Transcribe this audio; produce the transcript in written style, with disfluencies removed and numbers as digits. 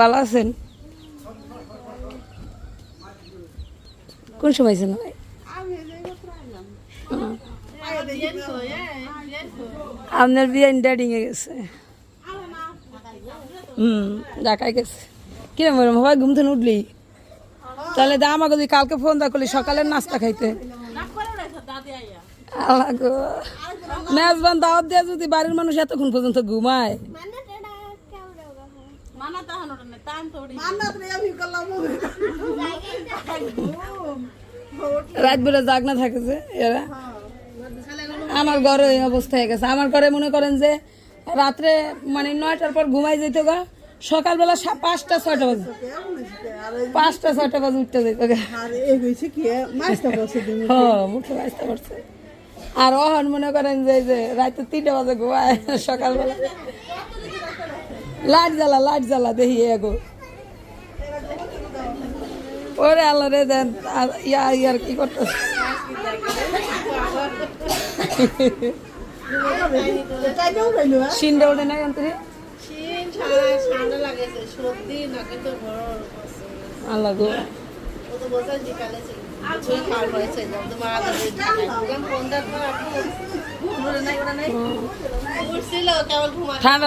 ভালো আছেন? কোন সময় ছিল আপনার বিয়ে ডেটিং এ গেছে? ঢাকায় গেছে। কিরম ভাই ঘুম থেকে উঠলি? তাহলে দা আমাকে যদি কালকে ফোন দা করলি সকালের নাস্তা খাইতে। মেজবান দাওয়াত দিয়ে যদি বাড়ির মানুষ এতক্ষণ পর্যন্ত ঘুমায়, রাত বেলা জাগনা থাকে যে এরা। আমার ঘরে এই অবস্থা হয়ে গেছে। আমার ঘরে মনে করেন যে রাত্রে মানে 9টার পর ঘুমাই যেত গা, সকালবেলা 5টা 6টা বাজে, 5টা 6টা বাজে উঠতে যেত গা। মুখে বাঁচতে পারছে। আর অহন মনে করেন যে রাতে 3টা বাজে ঘুমায়, সকালবেলা লাইট জ্বালা দেখি এগো। ওরে আল্লাহ রে দেন ইয়ার কি করতেছে। সিনটা ওঠে না অন্তরে। আল্লাহ গো ঠান্ডা